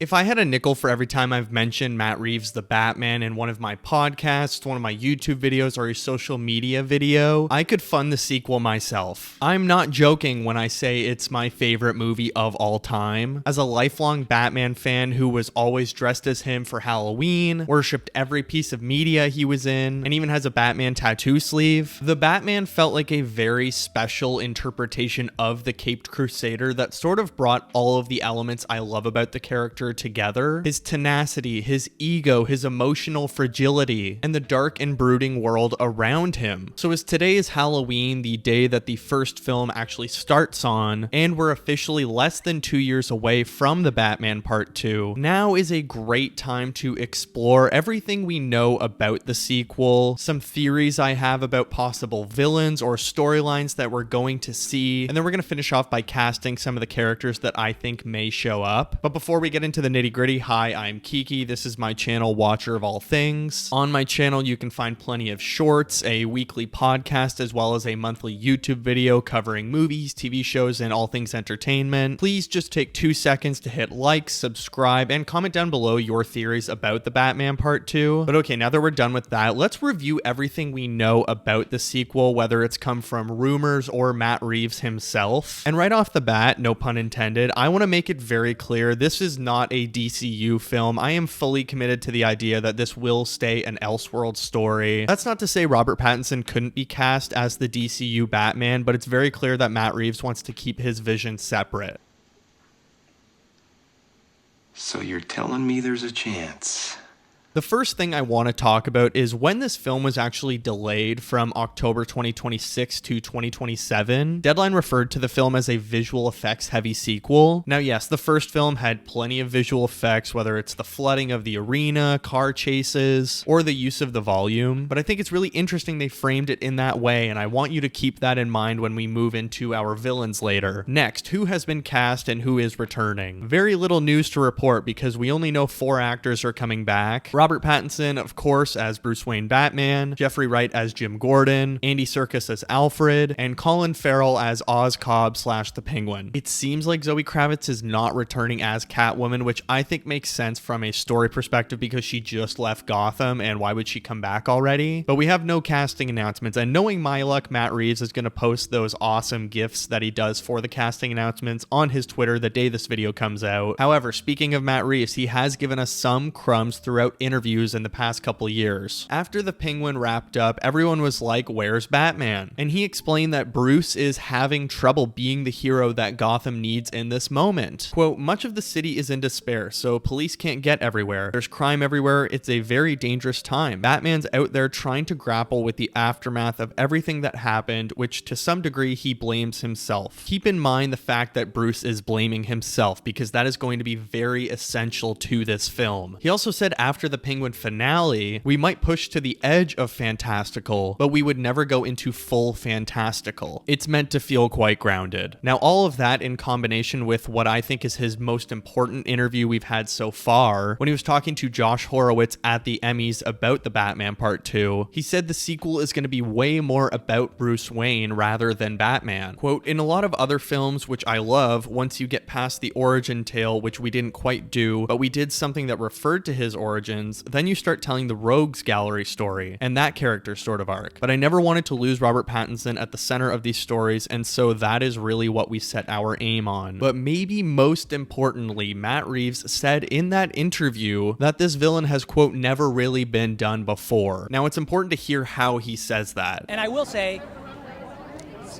If I had a nickel for every time I've mentioned Matt Reeves' The Batman in one of my podcasts, one of my YouTube videos, or a social media video, I could fund the sequel myself. I'm not joking when I say it's my favorite movie of all time. As a lifelong Batman fan who was always dressed as him for Halloween, worshipped every piece of media he was in, and even has a Batman tattoo sleeve, The Batman felt like a very special interpretation of the Caped Crusader that sort of brought all of the elements I love about the character together. His tenacity, his ego, his emotional fragility, and the dark and brooding world around him. So as today is Halloween, the day that the first film actually starts on, and we're officially less than 2 years away from The Batman Part 2, now is a great time to explore everything we know about the sequel, some theories I have about possible villains or storylines that we're going to see, and then we're going to finish off by casting some of the characters that I think may show up. But before we get into the nitty gritty, hi, I'm Kiki. This is my channel, Watcher of All Things. On my channel, you can find plenty of shorts, a weekly podcast, as well as a monthly YouTube video covering movies, TV shows, and all things entertainment. Please just take 2 seconds to hit like, subscribe, and comment down below your theories about The Batman Part 2. But okay, now that we're done with that, let's review everything we know about the sequel, whether it's come from rumors or Matt Reeves himself. And right off the bat, no pun intended, I want to make it very clear, this is not a DCU film. I am fully committed to the idea that this will stay an Elseworld story. That's not to say Robert Pattinson couldn't be cast as the DCU Batman, but it's very clear that Matt Reeves wants to keep his vision separate. So you're telling me there's a chance? The first thing I want to talk about is when this film was actually delayed from October 2026 to 2027. Deadline referred to the film as a visual effects heavy sequel. Now, yes, the first film had plenty of visual effects, whether it's the flooding of the arena, car chases, or the use of the volume, but I think it's really interesting they framed it in that way, and I want you to keep that in mind when we move into our villains later. Next, who has been cast and who is returning? Very little news to report because we only know 4 actors are coming back. Robert Pattinson, of course, as Bruce Wayne Batman, Jeffrey Wright as Jim Gordon, Andy Serkis as Alfred, and Colin Farrell as Oz Cobb / the Penguin. It seems like Zoe Kravitz is not returning as Catwoman, which I think makes sense from a story perspective because she just left Gotham, and why would she come back already? But we have no casting announcements, and knowing my luck, Matt Reeves is going to post those awesome GIFs that he does for the casting announcements on his Twitter the day this video comes out. However, speaking of Matt Reeves, he has given us some crumbs throughout interviews in the past couple years. After The Penguin wrapped up, everyone was like, where's Batman? And he explained that Bruce is having trouble being the hero that Gotham needs in this moment. Quote, much of the city is in despair, so police can't get everywhere. There's crime everywhere. It's a very dangerous time. Batman's out there trying to grapple with the aftermath of everything that happened, which to some degree he blames himself. Keep in mind the fact that Bruce is blaming himself because that is going to be very essential to this film. He also said after the Penguin finale, we might push to the edge of fantastical, but we would never go into full fantastical. It's meant to feel quite grounded. Now, all of that in combination with what I think is his most important interview we've had so far, when he was talking to Josh Horowitz at the Emmys about The Batman Part 2, he said the sequel is going to be way more about Bruce Wayne rather than Batman. Quote, in a lot of other films, which I love, once you get past the origin tale, which we didn't quite do, but we did something that referred to his origins, then you start telling the Rogues Gallery story and that character's sort of arc. But I never wanted to lose Robert Pattinson at the center of these stories, and so that is really what we set our aim on. But maybe most importantly, Matt Reeves said in that interview that this villain has, quote, never really been done before. Now, it's important to hear how he says that. And I will say,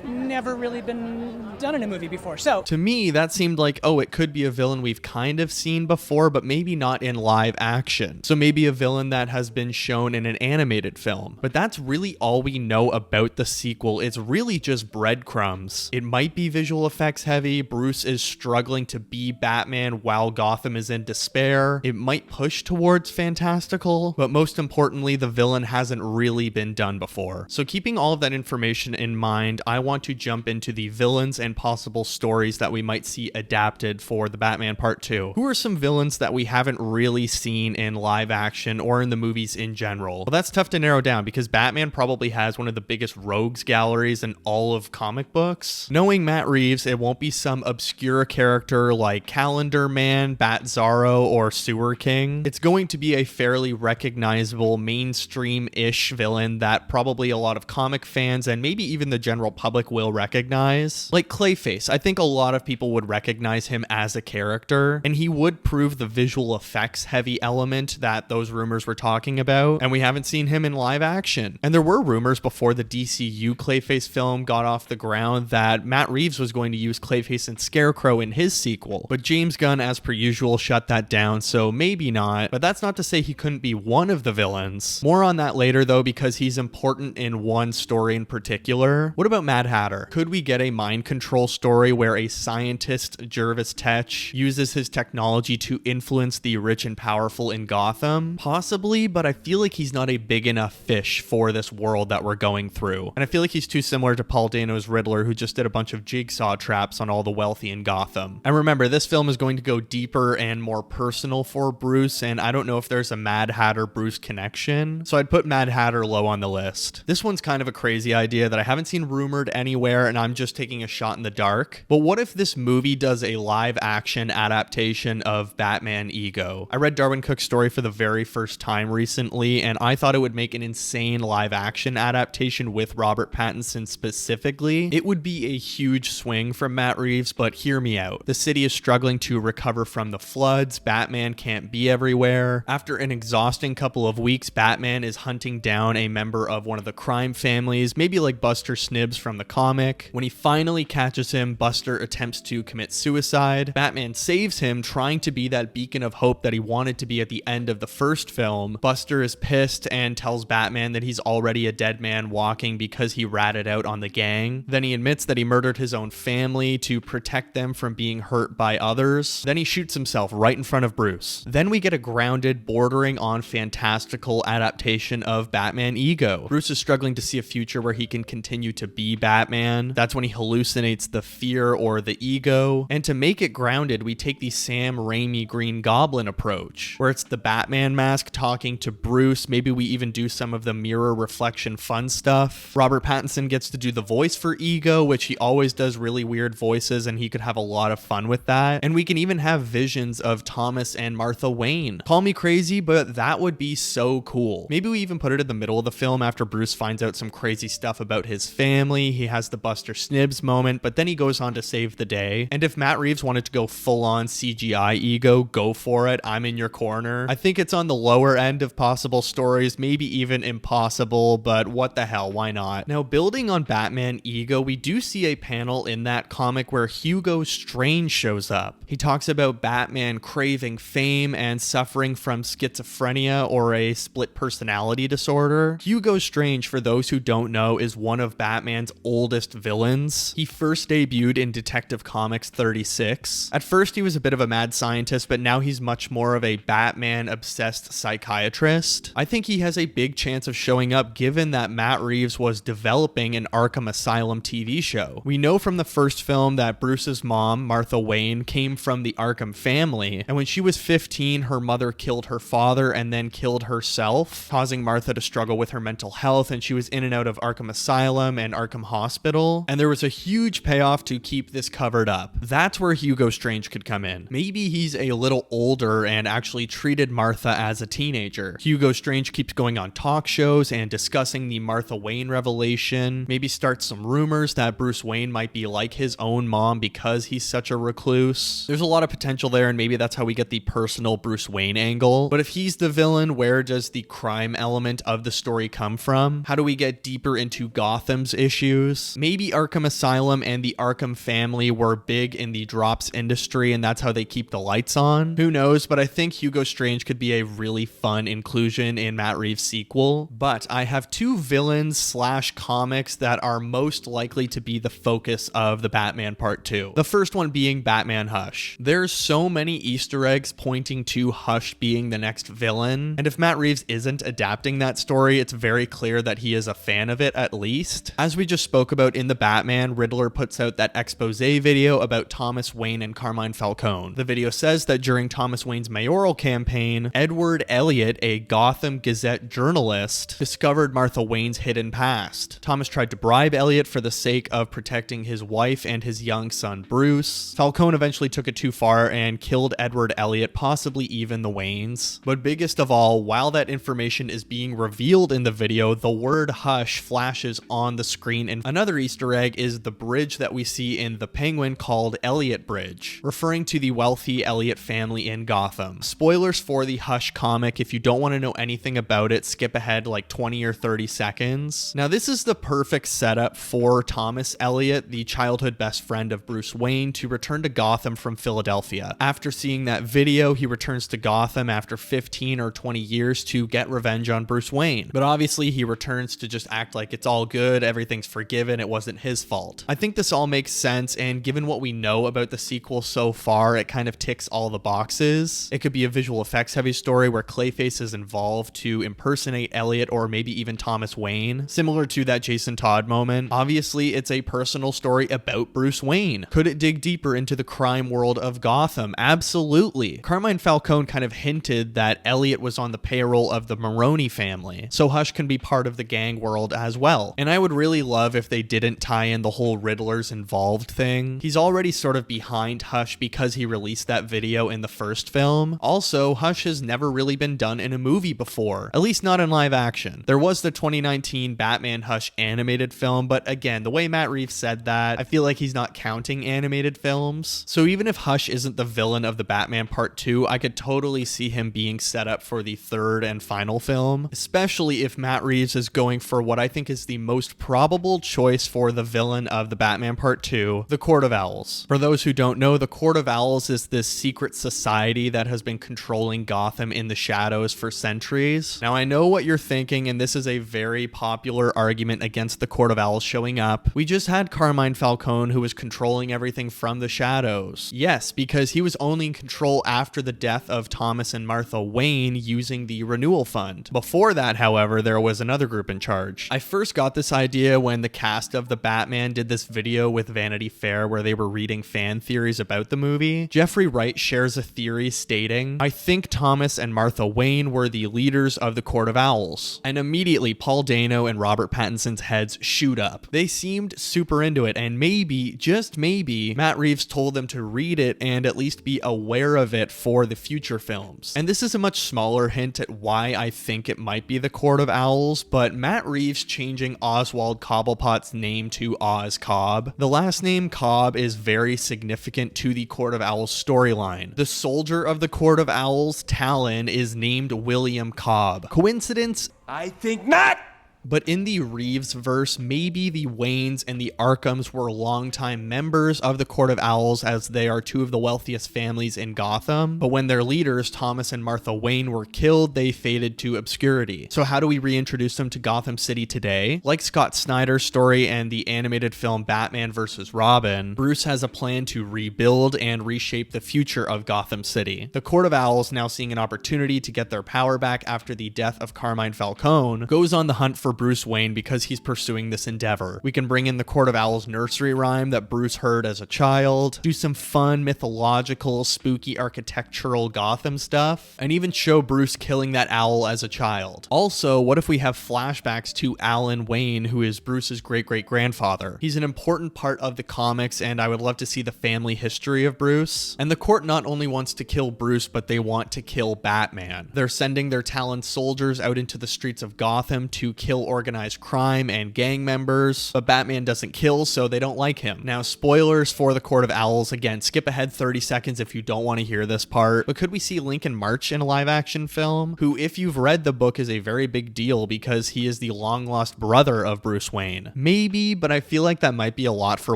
never really been done in a movie before. So to me, that seemed like, oh, it could be a villain we've kind of seen before, but maybe not in live action. So maybe a villain that has been shown in an animated film. But that's really all we know about the sequel. It's really just breadcrumbs. It might be visual effects heavy. Bruce is struggling to be Batman while Gotham is in despair. It might push towards fantastical, but most importantly, the villain hasn't really been done before. So keeping all of that information in mind, I want to jump into the villains and possible stories that we might see adapted for the Batman Part 2. Who are some villains that we haven't really seen in live action or in the movies in general? Well, that's tough to narrow down because Batman probably has one of the biggest rogues galleries in all of comic books. Knowing Matt Reeves, it won't be some obscure character like Calendar Man, Bat-Zaro, or Sewer King. It's going to be a fairly recognizable mainstream-ish villain that probably a lot of comic fans and maybe even the general public will recognize. Like Clayface, I think a lot of people would recognize him as a character, and he would prove the visual effects heavy element that those rumors were talking about, and we haven't seen him in live action. And there were rumors before the DCU Clayface film got off the ground that Matt Reeves was going to use Clayface and Scarecrow in his sequel, but James Gunn, as per usual, shut that down, so maybe not. But that's not to say he couldn't be one of the villains. More on that later though, because he's important in one story in particular. What about Mad Hatter? Could we get a mind control story where a scientist, Jervis Tetch, uses his technology to influence the rich and powerful in Gotham? Possibly, but I feel like he's not a big enough fish for this world that we're going through. And I feel like he's too similar to Paul Dano's Riddler, who just did a bunch of jigsaw traps on all the wealthy in Gotham. And remember, this film is going to go deeper and more personal for Bruce, and I don't know if there's a Mad Hatter Bruce connection, so I'd put Mad Hatter low on the list. This one's kind of a crazy idea that I haven't seen rumored anywhere, and I'm just taking a shot in the dark. But what if this movie does a live action adaptation of Batman Ego? I read Darwin Cook's story for the very first time recently, and I thought it would make an insane live action adaptation with Robert Pattinson specifically. It would be a huge swing from Matt Reeves, but hear me out. The city is struggling to recover from the floods. Batman can't be everywhere. After an exhausting couple of weeks, Batman is hunting down a member of one of the crime families, maybe like Buster Snibbs from the comic. When he finally catches him, Buster attempts to commit suicide. Batman saves him, trying to be that beacon of hope that he wanted to be at the end of the first film. Buster is pissed and tells Batman that he's already a dead man walking because he ratted out on the gang. Then he admits that he murdered his own family to protect them from being hurt by others. Then he shoots himself right in front of Bruce. Then we get a grounded, bordering on fantastical adaptation of Batman Ego. Bruce is struggling to see a future where he can continue to be Batman. That's when he hallucinates the fear or the ego. And to make it grounded, we take the Sam Raimi Green Goblin approach, where it's the Batman mask talking to Bruce. Maybe we even do some of the mirror reflection fun stuff. Robert Pattinson gets to do the voice for Ego, which he always does really weird voices, and he could have a lot of fun with that. And we can even have visions of Thomas and Martha Wayne. Call me crazy, but that would be so cool. Maybe we even put it in the middle of the film after Bruce finds out some crazy stuff about his family. He has the Buster Snibbs moment, but then he goes on to save the day. And if Matt Reeves wanted to go full-on CGI Ego, go for it. I'm in your corner. I think it's on the lower end of possible stories, maybe even impossible, but what the hell, why not? Now, building on Batman Ego, we do see a panel in that comic where Hugo Strange shows up. He talks about Batman craving fame and suffering from schizophrenia or a split personality disorder. Hugo Strange, for those who don't know, is one of Batman's oldest villains. He first debuted in Detective Comics 36. At first, he was a bit of a mad scientist, but now he's much more of a Batman-obsessed psychiatrist. I think he has a big chance of showing up given that Matt Reeves was developing an Arkham Asylum TV show. We know from the first film that Bruce's mom, Martha Wayne, came from the Arkham family, and when she was 15, her mother killed her father and then killed herself, causing Martha to struggle with her mental health, and she was in and out of Arkham Asylum and Arkham Hospital, and there was a huge payoff to keep this covered up. That's where Hugo Strange could come in. Maybe he's a little older and actually treated Martha as a teenager. Hugo Strange keeps going on talk shows and discussing the Martha Wayne revelation, maybe starts some rumors that Bruce Wayne might be like his own mom because he's such a recluse. There's a lot of potential there, and maybe that's how we get the personal Bruce Wayne angle. But if he's the villain, where does the crime element of the story come from? How do we get deeper into Gotham's issues? Maybe Arkham Asylum and the Arkham family were big in the drops industry, and that's how they keep the lights on. Who knows, but I think Hugo Strange could be a really fun inclusion in Matt Reeves' sequel. But I have two villains slash comics that are most likely to be the focus of the Batman Part 2. The first one being Batman Hush. There's so many Easter eggs pointing to Hush being the next villain, and if Matt Reeves isn't adapting that story, it's very clear that he is a fan of it at least. As we just spoke about in The Batman, Riddler puts out that expose video about Thomas Wayne and Carmine Falcone. The video says that during Thomas Wayne's mayoral campaign, Edward Elliot, a Gotham Gazette journalist, discovered Martha Wayne's hidden past. Thomas tried to bribe Elliot for the sake of protecting his wife and his young son Bruce. Falcone eventually took it too far and killed Edward Elliot, possibly even the Waynes. But biggest of all, while that information is being revealed in the video, the word hush flashes on the screen, and another Easter egg is the bridge that we see in The Penguin called Elliot Bridge, referring to the wealthy Elliot family in Gotham. Spoilers for the Hush comic. If you don't want to know anything about it, skip ahead like 20 or 30 seconds. Now, this is the perfect setup for Thomas Elliot, the childhood best friend of Bruce Wayne, to return to Gotham from Philadelphia. After seeing that video, he returns to Gotham after 15 or 20 years to get revenge on Bruce Wayne. But obviously, he returns to just act like it's all good, everything's forgiven, it wasn't his fault. I think this all makes sense, and given what we know about the sequel so far, it kind of ticks all the boxes. It could be a visual effects heavy story where Clayface is involved to impersonate Elliot or maybe even Thomas Wayne, similar to that Jason Todd moment. Obviously, it's a personal story about Bruce Wayne. Could it dig deeper into the crime world of Gotham? Absolutely. Carmine Falcone kind of hinted that Elliot was on the payroll of the Maroney family, so Hush can be part of the gang world as well. And I would really love if they didn't tie in the whole Riddler's involved thing. He's already sort of behind Hush because he released that video in the first film. Also, Hush has never really been done in a movie before, at least not in live action. There was the 2019 Batman Hush animated film, but again, the way Matt Reeves said that, I feel like he's not counting animated films. So even if Hush isn't the villain of the Batman Part 2, I could totally see him being set up for the third and final film, especially if Matt Reeves is going for what I think is the most probable choice for the villain of the Batman Part 2, the Court of Owls. For those who don't know, the Court of Owls is this secret society that has been controlling Gotham in the shadows for centuries. Now, I know what you're thinking, and this is a very popular argument against the Court of Owls showing up. We just had Carmine Falcone who was controlling everything from the shadows. Yes, because he was only in control after the death of Thomas and Martha Wayne using the renewal fund. Before that, however, there was another group in charge. I first got this idea when the cast of The Batman did this video with Vanity Fair where they were reading fan theories about the movie. Jeffrey Wright shares a theory stating, "I think Thomas and Martha Wayne were the leaders of the Court of Owls." And immediately Paul Dano and Robert Pattinson's heads shoot up. They seemed super into it, and maybe, just maybe, Matt Reeves told them to read it and at least be aware of it for the future films. And this is a much smaller hint at why I think it might be the Court of Owls, but Matt Reeves changing Oswald Cobblepot's name to Oz Cobb. The last name Cobb is very significant to the Court of Owls storyline. The soldier of the Court of Owls, Talon, is named William Cobb. Coincidence? I think not! But in the Reeves verse, maybe the Waynes and the Arkhams were longtime members of the Court of Owls, as they are two of the wealthiest families in Gotham. But when their leaders, Thomas and Martha Wayne, were killed, they faded to obscurity. So how do we reintroduce them to Gotham City today? Like Scott Snyder's story and the animated film Batman vs. Robin, Bruce has a plan to rebuild and reshape the future of Gotham City. The Court of Owls, now seeing an opportunity to get their power back after the death of Carmine Falcone, goes on the hunt for Bruce Wayne because he's pursuing this endeavor. We can bring in the Court of Owls nursery rhyme that Bruce heard as a child, do some fun, mythological, spooky, architectural Gotham stuff, and even show Bruce killing that owl as a child. Also, what if we have flashbacks to Alan Wayne, who is Bruce's great-great-grandfather? He's an important part of the comics, and I would love to see the family history of Bruce. And the court not only wants to kill Bruce, but they want to kill Batman. They're sending their Talon soldiers out into the streets of Gotham to kill organized crime and gang members, but Batman doesn't kill, so they don't like him. Now, spoilers for the Court of Owls. Again, skip ahead 30 seconds if you don't want to hear this part, but could we see Lincoln March in a live action film? Who, if you've read the book, is a very big deal because he is the long lost brother of Bruce Wayne. Maybe, but I feel like that might be a lot for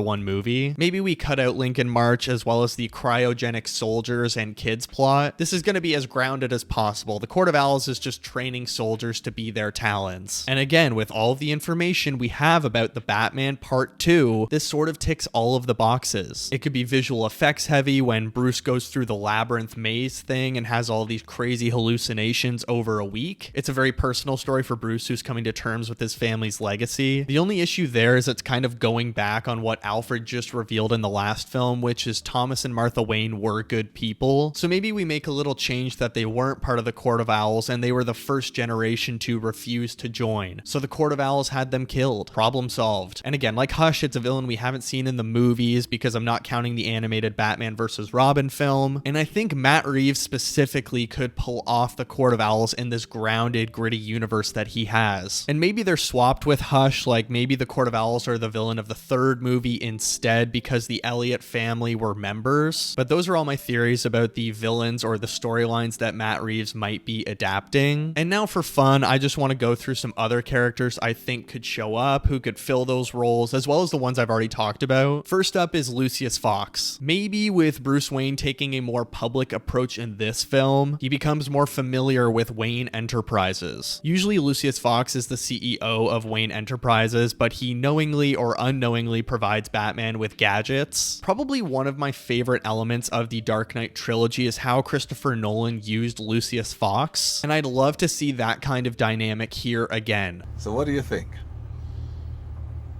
one movie. Maybe we cut out Lincoln March as well as the cryogenic soldiers and kids plot. This is going to be as grounded as possible. The Court of Owls is just training soldiers to be their Talons. And again, again, with all of the information we have about the Batman Part 2, this sort of ticks all of the boxes. It could be visual effects heavy when Bruce goes through the labyrinth maze thing and has all these crazy hallucinations over a week. It's a very personal story for Bruce, who's coming to terms with his family's legacy. The only issue there is it's kind of going back on what Alfred just revealed in the last film, which is Thomas and Martha Wayne were good people. So maybe we make a little change that they weren't part of the Court of Owls and they were the first generation to refuse to join. So the Court of Owls had them killed. Problem solved. And again, like Hush, it's a villain we haven't seen in the movies because I'm not counting the animated Batman vs. Robin film. And I think Matt Reeves specifically could pull off the Court of Owls in this grounded, gritty universe that he has. And maybe they're swapped with Hush, like maybe the Court of Owls are the villain of the third movie instead because the Elliott family were members. But those are all my theories about the villains or the storylines that Matt Reeves might be adapting. And now for fun, I just want to go through some other characters I think could show up, who could fill those roles, as well as the ones I've already talked about. First up is Lucius Fox. Maybe with Bruce Wayne taking a more public approach in this film, he becomes more familiar with Wayne Enterprises. Usually Lucius Fox is the CEO of Wayne Enterprises, but he knowingly or unknowingly provides Batman with gadgets. Probably one of my favorite elements of the Dark Knight trilogy is how Christopher Nolan used Lucius Fox, and I'd love to see that kind of dynamic here again. So what do you think?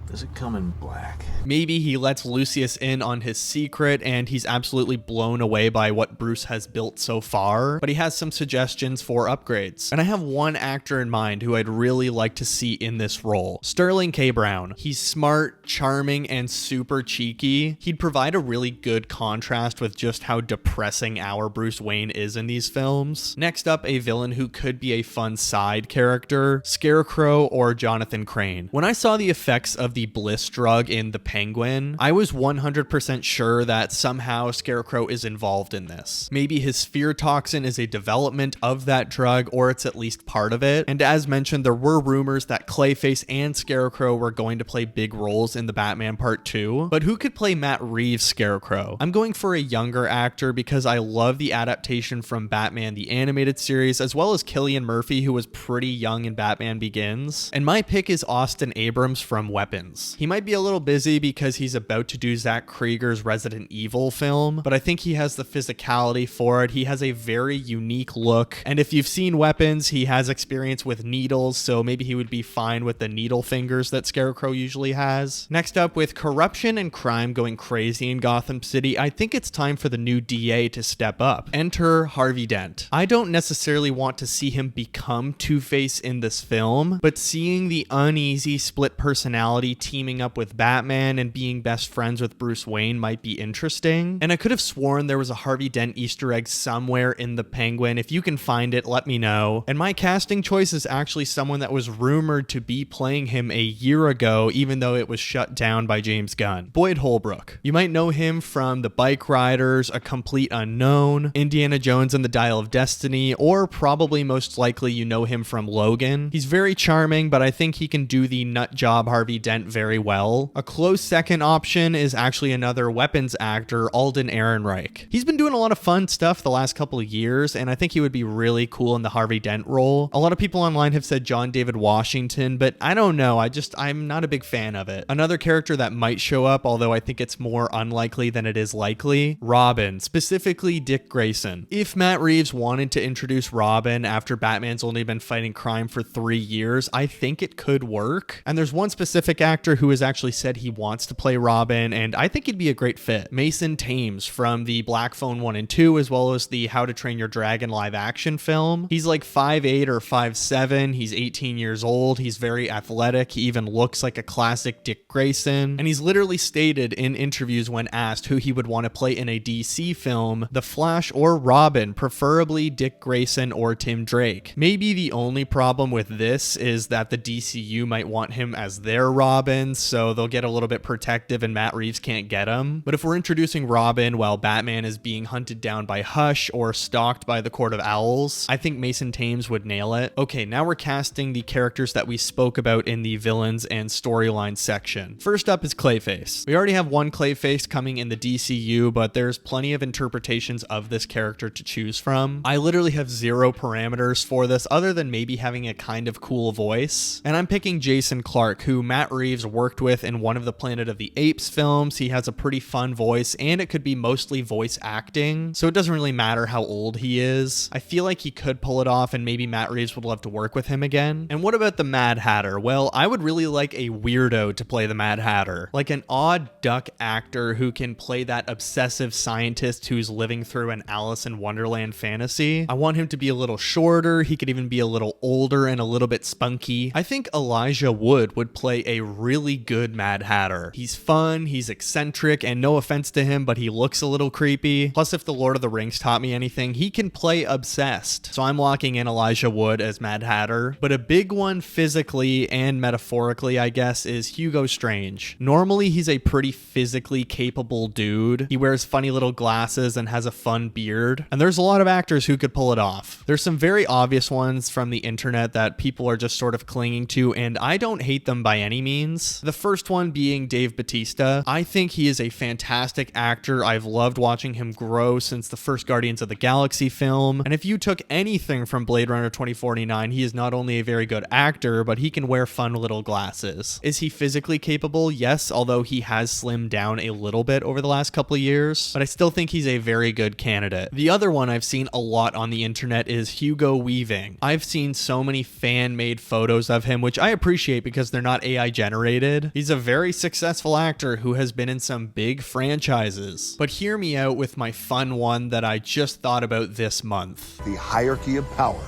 Does it come in black? Maybe he lets Lucius in on his secret and he's absolutely blown away by what Bruce has built so far, but he has some suggestions for upgrades. And I have one actor in mind who I'd really like to see in this role. Sterling K. Brown. He's smart, charming, and super cheeky. He'd provide a really good contrast with just how depressing our Bruce Wayne is in these films. Next up, a villain who could be a fun side character, Scarecrow or Jonathan Crane. When I saw the effects of the Bliss drug in The Penguin, I was 100% sure that somehow Scarecrow is involved in this. Maybe his fear toxin is a development of that drug, or it's at least part of it. And as mentioned, there were rumors that Clayface and Scarecrow were going to play big roles in the Batman Part 2, but who could play Matt Reeves' Scarecrow? I'm going for a younger actor because I love the adaptation from Batman the Animated Series, as well as Cillian Murphy, who was pretty young in Batman Begins. And my pick is Austin Abrams from Weapons. He might be a little busy because he's about to do Zach Krieger's Resident Evil film, but I think he has the physicality for it. He has a very unique look, and if you've seen Weapons, he has experience with needles, so maybe he would be fine with the needle fingers that Scarecrow usually has. Next up, with corruption and crime going crazy in Gotham City, I think it's time for the new DA to step up. Enter Harvey Dent. I don't necessarily want to see him become Two-Face in this film, but seeing the uneasy split personality teaming up with Batman and being best friends with Bruce Wayne might be interesting. And I could have sworn there was a Harvey Dent Easter egg somewhere in The Penguin. If you can find it, let me know. And my casting choice is actually someone that was rumored to be playing him a year ago, even though it was shut down by James Gunn. Boyd Holbrook. You might know him from The Bike Riders, A Complete Unknown, Indiana Jones and the Dial of Destiny, or probably most likely you know him from Logan. He's very charming, but I think he can do the nut job Harvey Dent very well. A close second option is actually another Weapons actor, Alden Ehrenreich. He's been doing a lot of fun stuff the last couple of years, and I think he would be really cool in the Harvey Dent role. A lot of people online have said John David Washington, but I don't know. I'm not a big fan of it. Another character that might show up, although I think it's more unlikely than it is likely, Robin, specifically Dick Grayson. If Matt Reeves wanted to introduce Robin after Batman's only been fighting crime for 3 years, I think it could work. And there's one specific actor who has actually said he wants to play Robin, and I think he'd be a great fit. Mason Thames from the Black Phone 1 and 2, as well as the How to Train Your Dragon live action film. He's like 5'8" or 5'7". He's 18 years old. He's very athletic. He even looks like a classic Dick Grayson. And he's literally stated in interviews when asked who he would want to play in a DC film, The Flash or Robin, preferably Dick Grayson or Tim Drake. Maybe the only problem with this is that the DCU might want him as their Robin, Robin, so they'll get a little bit protective and Matt Reeves can't get him. But if we're introducing Robin while Batman is being hunted down by Hush or stalked by the Court of Owls, I think Mason Thames would nail it. Okay, now we're casting the characters that we spoke about in the villains and storyline section. First up is Clayface. We already have one Clayface coming in the DCU, but there's plenty of interpretations of this character to choose from. I literally have zero parameters for this other than maybe having a kind of cool voice. And I'm picking Jason Clarke, who Matt Reeves worked with in one of the Planet of the Apes films. He has a pretty fun voice and it could be mostly voice acting, so it doesn't really matter how old he is. I feel like he could pull it off and maybe Matt Reeves would love to work with him again. And what about the Mad Hatter? Well, I would really like a weirdo to play the Mad Hatter, like an odd duck actor who can play that obsessive scientist who's living through an Alice in Wonderland fantasy. I want him to be a little shorter. He could even be a little older and a little bit spunky. I think Elijah Wood play a really good Mad Hatter. He's fun, he's eccentric, and no offense to him, but he looks a little creepy. Plus, if the Lord of the Rings taught me anything, he can play obsessed. So I'm locking in Elijah Wood as Mad Hatter. But a big one physically and metaphorically, I guess, is Hugo Strange. Normally, he's a pretty physically capable dude. He wears funny little glasses and has a fun beard. And there's a lot of actors who could pull it off. There's some very obvious ones from the internet that people are just sort of clinging to, and I don't hate them by any means. The first one being Dave Bautista. I think he is a fantastic actor. I've loved watching him grow since the first Guardians of the Galaxy film. And if you took anything from Blade Runner 2049, he is not only a very good actor, but he can wear fun little glasses. Is he physically capable? Yes, although he has slimmed down a little bit over the last couple of years, but I still think he's a very good candidate. The other one I've seen a lot on the internet is Hugo Weaving. I've seen so many fan-made photos of him, which I appreciate because they're not AI generated. He's a very successful actor who has been in some big franchises. But hear me out with my fun one that I just thought about this month. The hierarchy of power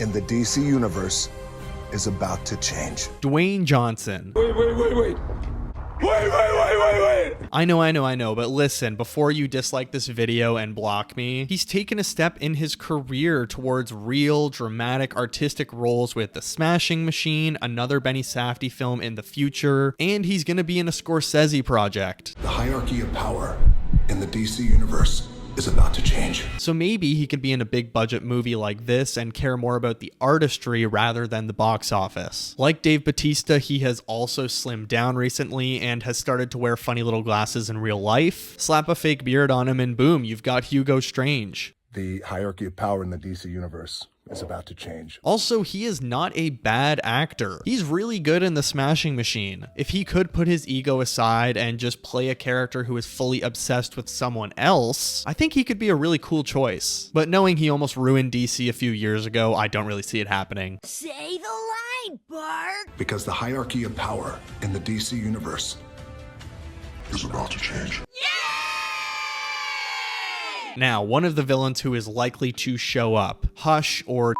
in the DC universe is about to change. Dwayne Johnson. Wait. I know, but listen, before you dislike this video and block me, he's taken a step in his career towards real, dramatic, artistic roles with The Smashing Machine, another Benny Safdie film in the future, and he's gonna be in a Scorsese project. The hierarchy of power in the DC universe is about to change. So maybe he could be in a big budget movie like this and care more about the artistry rather than the box office. Like Dave Bautista, he has also slimmed down recently and has started to wear funny little glasses in real life. Slap a fake beard on him and boom, you've got Hugo Strange. The hierarchy of power in the DC universe is about to change. Also, he is not a bad actor. He's really good in The Smashing Machine. If he could put his ego aside and just play a character who is fully obsessed with someone else, I think he could be a really cool choice. But knowing he almost ruined DC a few years ago, I don't really see it happening. Say the line, Bart! Because the hierarchy of power in the DC universe is about to change. Now, one of the villains who is likely to show up, Hush or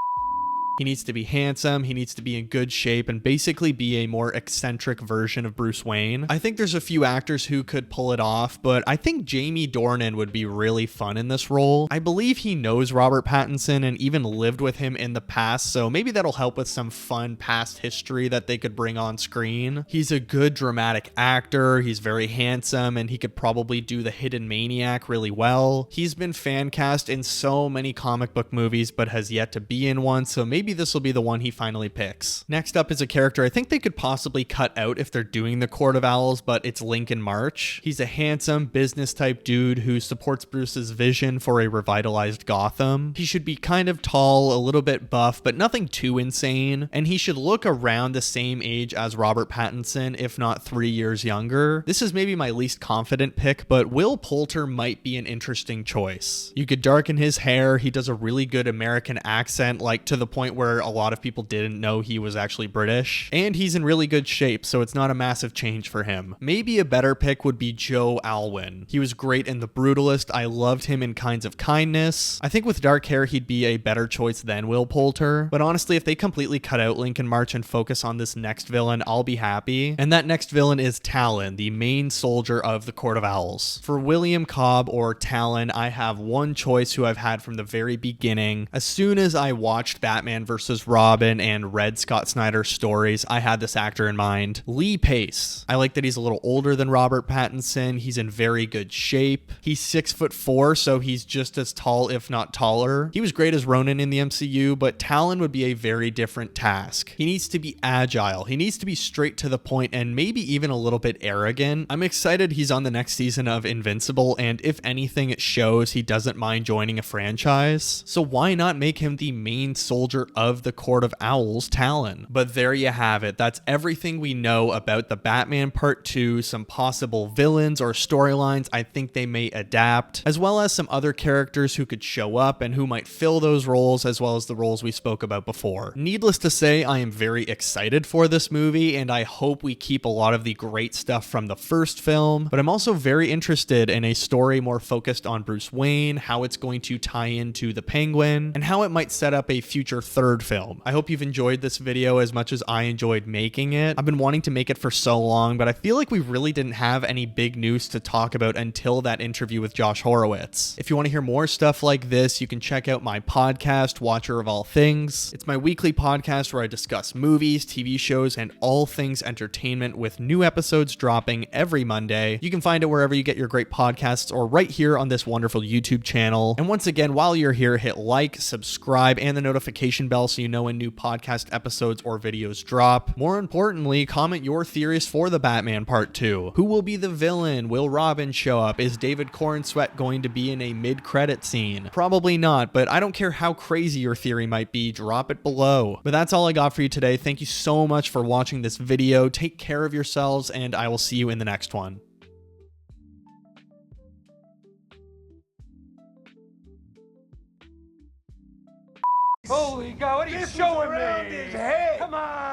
he needs to be handsome, he needs to be in good shape, and basically be a more eccentric version of Bruce Wayne. I think there's a few actors who could pull it off, but I think Jamie Dornan would be really fun in this role. I believe he knows Robert Pattinson and even lived with him in the past, so maybe that'll help with some fun past history that they could bring on screen. He's a good dramatic actor, he's very handsome, and he could probably do the hidden maniac really well. He's been fan cast in so many comic book movies, but has yet to be in one, so maybe this will be the one he finally picks. Next up is a character I think they could possibly cut out if they're doing the Court of Owls, but it's Lincoln March. He's a handsome business type dude who supports Bruce's vision for a revitalized Gotham. He should be kind of tall, a little bit buff, but nothing too insane, and he should look around the same age as Robert Pattinson, if not 3 years younger. This is maybe my least confident pick, but Will Poulter might be an interesting choice. You could darken his hair, he does a really good American accent, like to the point where a lot of people didn't know he was actually British, and he's in really good shape, so it's not a massive change for him. Maybe a better pick would be Joe Alwyn. He was great in The Brutalist. I loved him in Kinds of Kindness. I think with dark hair he'd be a better choice than Will Poulter, but honestly if they completely cut out Lincoln March and focus on this next villain, I'll be happy. And that next villain is Talon, the main soldier of the Court of Owls. For William Cobb or Talon, I have one choice who I've had from the very beginning. As soon as I watched Batman Batman vs. Robin and read Scott Snyder's stories, I had this actor in mind. Lee Pace. I like that he's a little older than Robert Pattinson. He's in very good shape. He's 6'4", so he's just as tall, if not taller. He was great as Ronan in the MCU, but Talon would be a very different task. He needs to be agile. He needs to be straight to the point and maybe even a little bit arrogant. I'm excited he's on the next season of Invincible, and if anything, it shows he doesn't mind joining a franchise. So why not make him the main soldier of the Court of Owls, Talon? But there you have it. That's everything we know about the Batman Part 2, some possible villains or storylines I think they may adapt, as well as some other characters who could show up and who might fill those roles, as well as the roles we spoke about before. Needless to say, I am very excited for this movie, and I hope we keep a lot of the great stuff from the first film, but I'm also very interested in a story more focused on Bruce Wayne, how it's going to tie into the Penguin, and how it might set up a future third film. I hope you've enjoyed this video as much as I enjoyed making it. I've been wanting to make it for so long, but I feel like we really didn't have any big news to talk about until that interview with Josh Horowitz. If you want to hear more stuff like this, you can check out my podcast, Watcher of All Things. It's my weekly podcast where I discuss movies, TV shows, and all things entertainment, with new episodes dropping every Monday. You can find it wherever you get your great podcasts or right here on this wonderful YouTube channel. And once again, while you're here, hit like, subscribe, and the notification bell so you know when new podcast episodes or videos drop. More importantly, comment your theories for the Batman Part 2. Who will be the villain? Will Robin show up? Is David Corenswet going to be in a mid-credit scene? Probably not, but I don't care how crazy your theory might be, drop it below. But that's all I got for you today. Thank you so much for watching this video. Take care of yourselves, and I will see you in the next one. Holy God, what are you showing me? Come on!